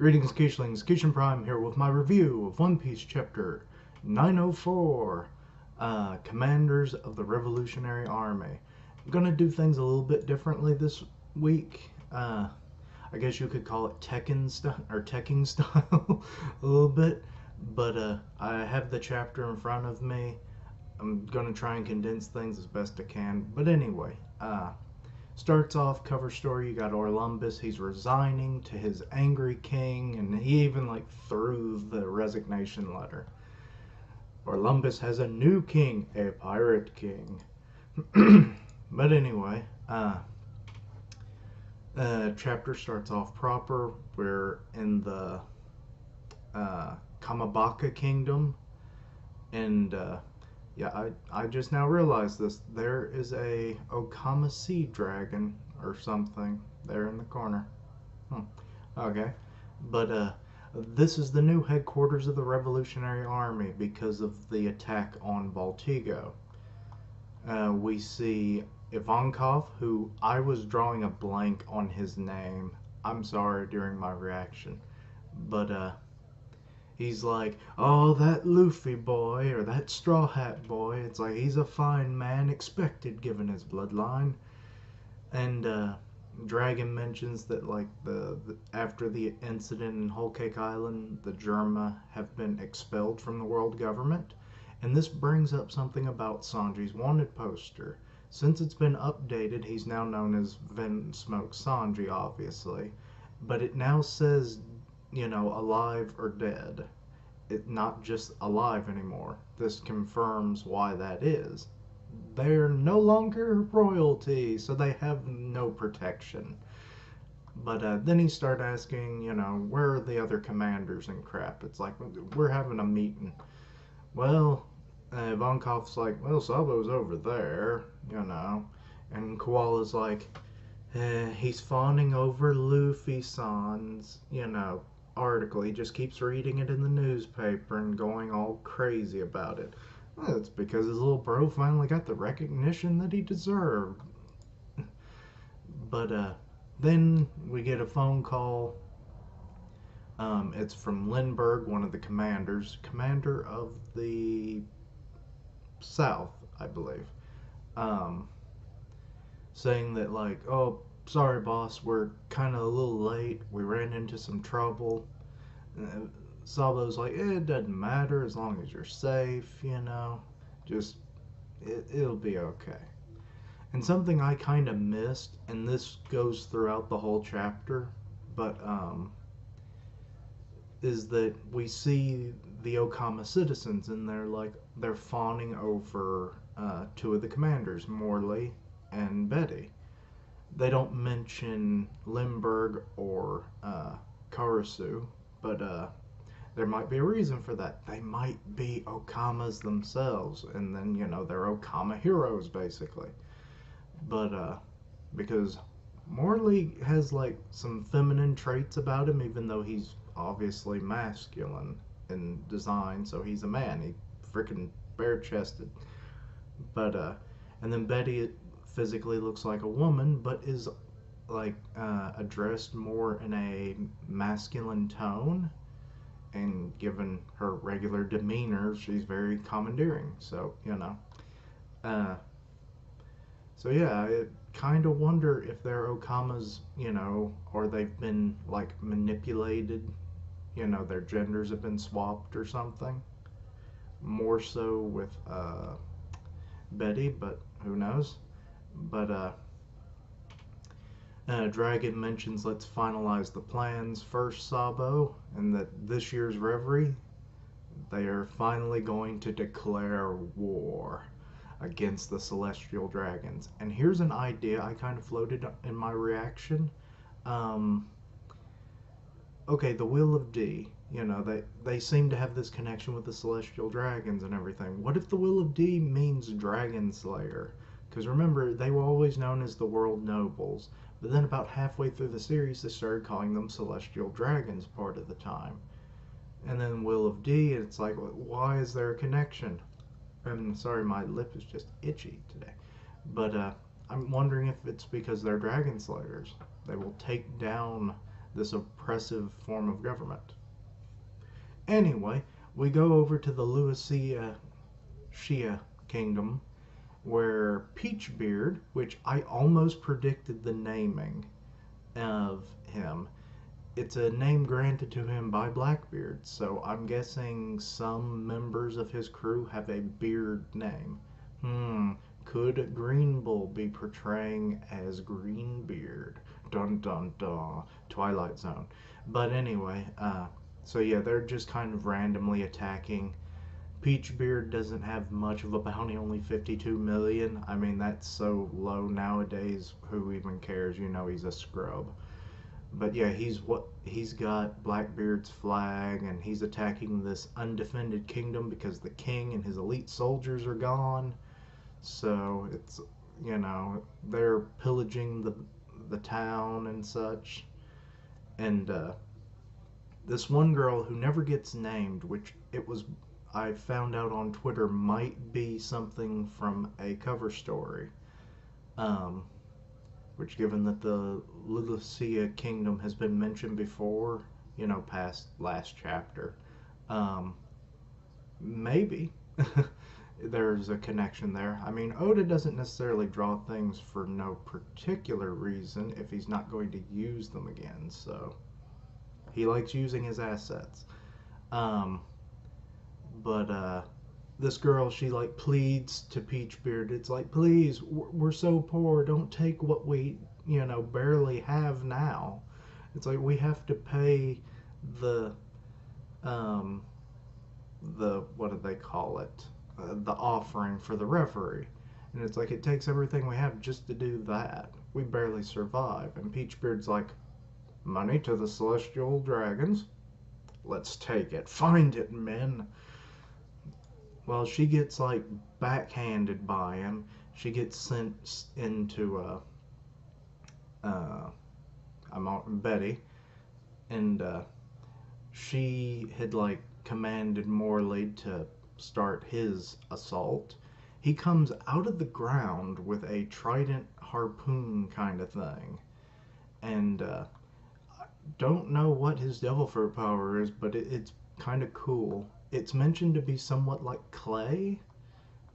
Greetings, Keishlings. Keishan Prime here with my review of One Piece Chapter 904, Commanders of the Revolutionary Army. I'm going to do things a little bit differently this week. I guess you could call it Tekken style, or Tekking style a little bit. But I have the chapter in front of me. I'm going to try and condense things as best I can. But anyway, starts off cover story. You got Orlumbus. He's resigning to his angry king, and he even threw the resignation letter. Orlumbus has a new king, a pirate king. But anyway, chapter starts off proper. We're in the Kamabaka Kingdom, and yeah, I just now realized this. There is a Okama Sea Dragon or something there in the corner. Okay. But this is the new headquarters of the Revolutionary Army because of the attack on Baltigo. We see Ivankov, who I was drawing a blank on his name. I'm sorry during my reaction. But he's like, oh, that Luffy boy, or that Straw Hat boy. It's like, he's a fine man, expected given his bloodline. And Dragon mentions that, the after the incident in Whole Cake Island, the Germa have been expelled from the world government. And this brings up something about Sanji's wanted poster. Since it's been updated, he's now known as Vinsmoke Sanji, obviously. But it now says, alive or dead. It's not just alive anymore. This confirms why that is. They're no longer royalty, so they have no protection. But then he started asking, where are the other commanders and crap? It's like, we're having a meeting. Well, Ivankov's like, well, Sabo's over there, And Koala's like, he's fawning over Luffy-san's, article. He just keeps reading it in the newspaper and going all crazy about it. Well, it's because his little bro finally got the recognition that he deserved. But then we get a phone call. It's from Lindbergh, one of the commanders, commander of the South, I believe, saying that, oh, sorry, boss, we're kind of a little late. We ran into some trouble. Sabo's like, it doesn't matter as long as you're safe, Just, it'll be okay. And something I kind of missed, and this goes throughout the whole chapter, but, is that we see the Okama citizens, and they're fawning over two of the commanders, Morley and Betty. They don't mention Limburg or Kurisu, but there might be a reason for that. They might be Okamas themselves, and then, they're Okama heroes, basically. But because Morley has, some feminine traits about him, even though he's obviously masculine in design, so he's a man. He freaking bare-chested. But and then Betty physically looks like a woman, but is addressed more in a masculine tone, and given her regular demeanor, she's very commandeering. So so yeah, I kind of wonder if they're Okamas, or they've been manipulated. Their genders have been swapped or something. More so with Betty, but who knows? But Dragon mentions, let's finalize the plans first, Sabo, and that this year's Reverie, they are finally going to declare war against the Celestial Dragons. And here's an idea I kind of floated in my reaction. Okay, the Will of D, they seem to have this connection with the Celestial Dragons and everything. What if the Will of D means Dragon Slayer? Because remember, they were always known as the World Nobles, but then about halfway through the series, they started calling them Celestial Dragons part of the time. And then Will of D, it's like, why is there a connection? I'm sorry, my lip is just itchy today. But I'm wondering if it's because they're Dragon Slayers. They will take down this oppressive form of government. Anyway, we go over to the Lucia Shia kingdom where Peachbeard, which I almost predicted the naming of him, it's a name granted to him by Blackbeard, so I'm guessing some members of his crew have a beard name. Could Greenbull be portraying as Greenbeard? Dun dun dun. Twilight Zone. But anyway, so yeah, they're just kind of randomly attacking. Peachbeard doesn't have much of a bounty, only 52 million. I mean, that's so low nowadays. Who even cares? You know, he's a scrub. But yeah, he's got Blackbeard's flag, and he's attacking this undefended kingdom because the king and his elite soldiers are gone. So it's, they're pillaging the town and such. And this one girl who never gets named, which it was I found out on Twitter might be something from a cover story. Um, which, given that the Lucia kingdom has been mentioned before, past last chapter, um, maybe there's a connection there. I mean, Oda doesn't necessarily draw things for no particular reason if he's not going to use them again, so he likes using his assets. Um, but this girl, she like pleads to Peachbeard. It's like, please, we're so poor. Don't take what we, barely have now. It's like we have to pay the, um, what do they call it? The offering for the referee. And it's like, it takes everything we have just to do that. We barely survive. And Peachbeard's like, money to the celestial dragons? Let's take it. Find it, men. Well, she gets like backhanded by him. She gets sent into I'm on Betty, and she had like commanded Morley to start his assault. He comes out of the ground with a trident harpoon kind of thing, and don't know what his devil fruit power is, but it's kind of cool. It's mentioned to be somewhat like clay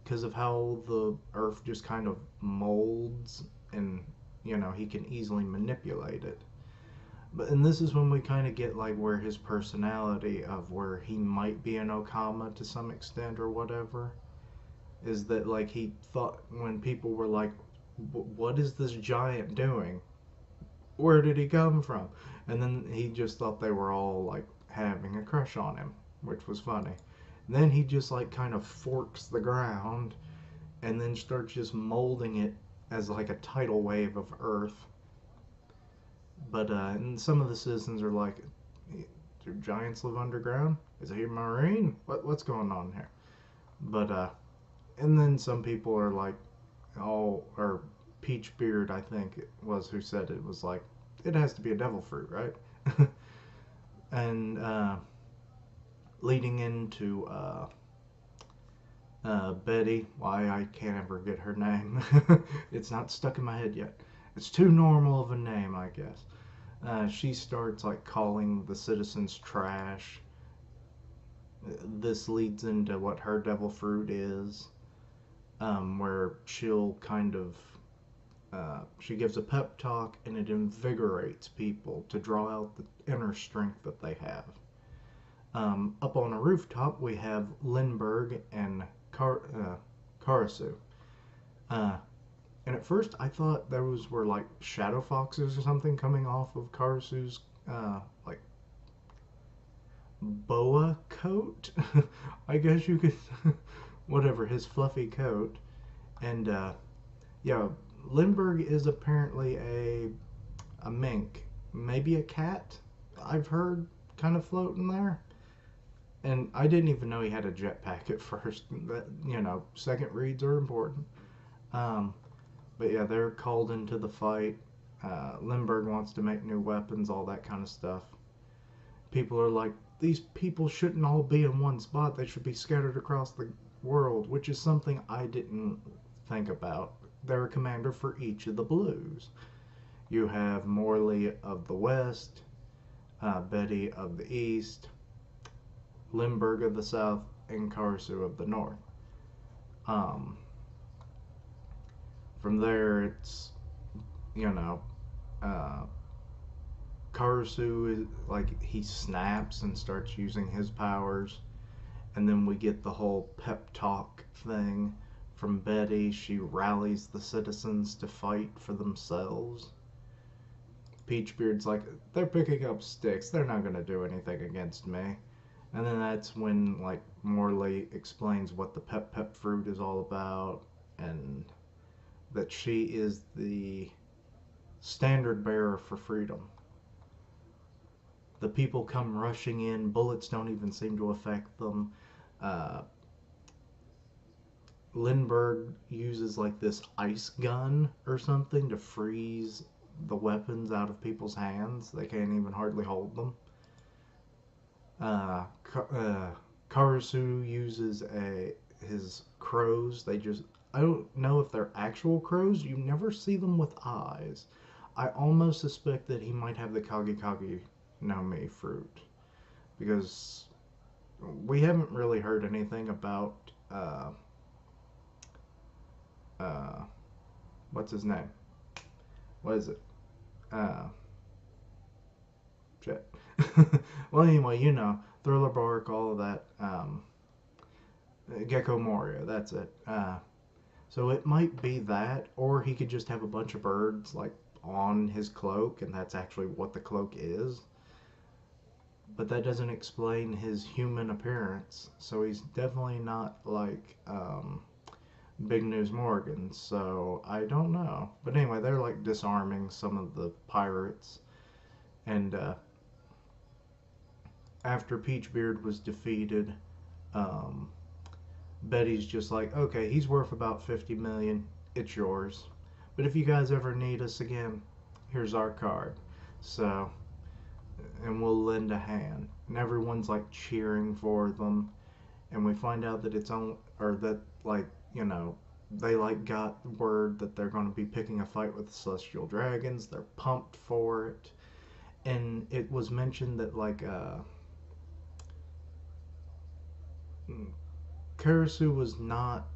because of how the earth just kind of molds, and he can easily manipulate it. And this is when we kind of get like where his personality of where he might be an Okama to some extent or whatever, is that like he thought when people were like, what is this giant doing? Where did he come from? And then he just thought they were all like having a crush on him, which was funny. And then he just like kind of forks the ground and then starts just molding it as like a tidal wave of earth. But and some of the citizens are like, do giants live underground? Is he marine? What's going on here? But and then some people are like, oh, or Peachbeard, I think it was who said it, was like, it has to be a devil fruit, right? And leading into Betty, why I can't ever get her name. It's not stuck in my head yet. It's too normal of a name, I guess. She starts like calling the citizens trash. This leads into what her devil fruit is, where she'll kind of she gives a pep talk and it invigorates people to draw out the inner strength that they have. Up on a rooftop, we have Lindbergh and Kurisu. And at first, I thought those were like shadow foxes or something coming off of Kurisu's like boa coat. I guess you could, whatever, his fluffy coat. And yeah, Lindbergh is apparently a mink, maybe a cat. I've heard kind of floating there. And I didn't even know he had a jetpack at first. That, second reads are important. But yeah, they're called into the fight. Lindbergh wants to make new weapons, all that kind of stuff. People are like, these people shouldn't all be in one spot. They should be scattered across the world, which is something I didn't think about. They're a commander for each of the blues. You have Morley of the West, Betty of the East, Limburg of the South, and Kurisu of the North. Um, from there, it's, you know, uh, Kurisu is like he snaps and starts using his powers, and then we get the whole pep talk thing from Betty. She rallies the citizens to fight for themselves. Peachbeard's like, they're picking up sticks. They're not going to do anything against me. And then that's when, like, Morley explains what the pep pep fruit is all about, and that she is the standard bearer for freedom. The people come rushing in. Bullets don't even seem to affect them. Uh, Lindbergh uses like this ice gun or something to freeze the weapons out of people's hands. They can't even hardly hold them. Uh, Kurisu uses his crows. I don't know if they're actual crows. You never see them with eyes. I almost suspect that he might have the Kage Kage no Mi fruit, because we haven't really heard anything about uh, what's his name? What is it? Uh, shit. Well, anyway, Thriller Bark, all of that. Gecko Moria, that's it. So it might be that, or he could just have a bunch of birds like on his cloak, and that's actually what the cloak is. But that doesn't explain his human appearance, so he's definitely not like Big News Morgan. So I don't know. But anyway, they're like disarming some of the pirates, and after Peachbeard was defeated, um, Betty's just like, okay, he's worth about 50 million. It's yours. But if you guys ever need us again, here's our card. So, and we'll lend a hand. And everyone's like cheering for them. And we find out that it's on, or that, like, they like got word that they're going to be picking a fight with the Celestial Dragons. They're pumped for it. And it was mentioned that, like, Kurisu was not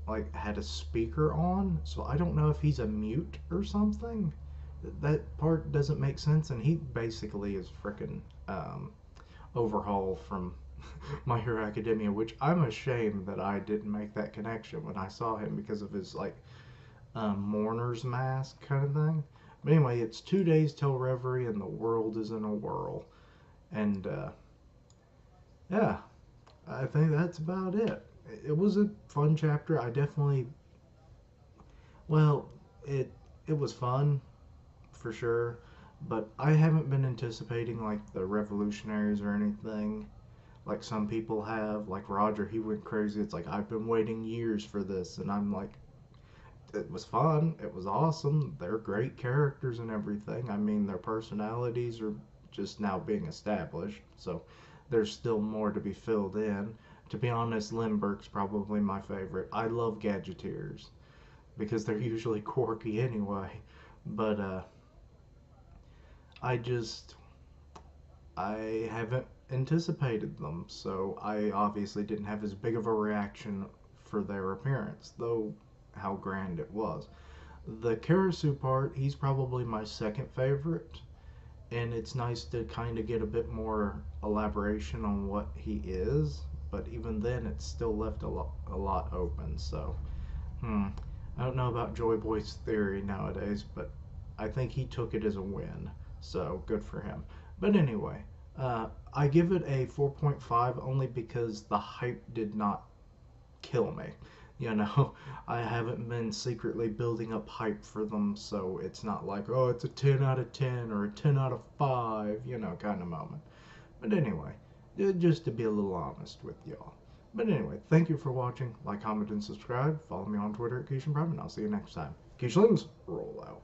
like had a speaker on, so I don't know if he's a mute or something. That part doesn't make sense, and he basically is freaking Overhaul from My Hero Academia, which I'm ashamed that I didn't make that connection when I saw him because of his like mourner's mask kind of thing. But anyway, it's 2 days till Reverie, and the world is in a whirl, and yeah, I think that's about it. It was a fun chapter. I definitely, well, it was fun for sure, but I haven't been anticipating like the revolutionaries or anything like some people have. Like Roger, he went crazy. It's like I've been waiting years for this, and I'm like, it was fun. It was awesome. They're great characters and everything. I mean, their personalities are just now being established, so there's still more to be filled in. To be honest, Limburg's probably my favorite. I love Gadgeteers because they're usually quirky anyway. But I just I haven't anticipated them, so I obviously didn't have as big of a reaction for their appearance, though how grand it was. The Kurisu part, he's probably my second favorite, and it's nice to kind of get a bit more elaboration on what he is, but even then it's still left a lot open. So I don't know about Joy Boy's theory nowadays, but I think he took it as a win, so good for him. But anyway, I give it a 4.5 only because the hype did not kill me. I haven't been secretly building up hype for them, so it's not like, oh, it's a 10 out of 10 or a 10 out of 5, kind of moment. But anyway, just to be a little honest with y'all. But anyway, thank you for watching. Like, comment, and subscribe. Follow me on Twitter at Keishan Prime, and I'll see you next time. Keishlings, roll out.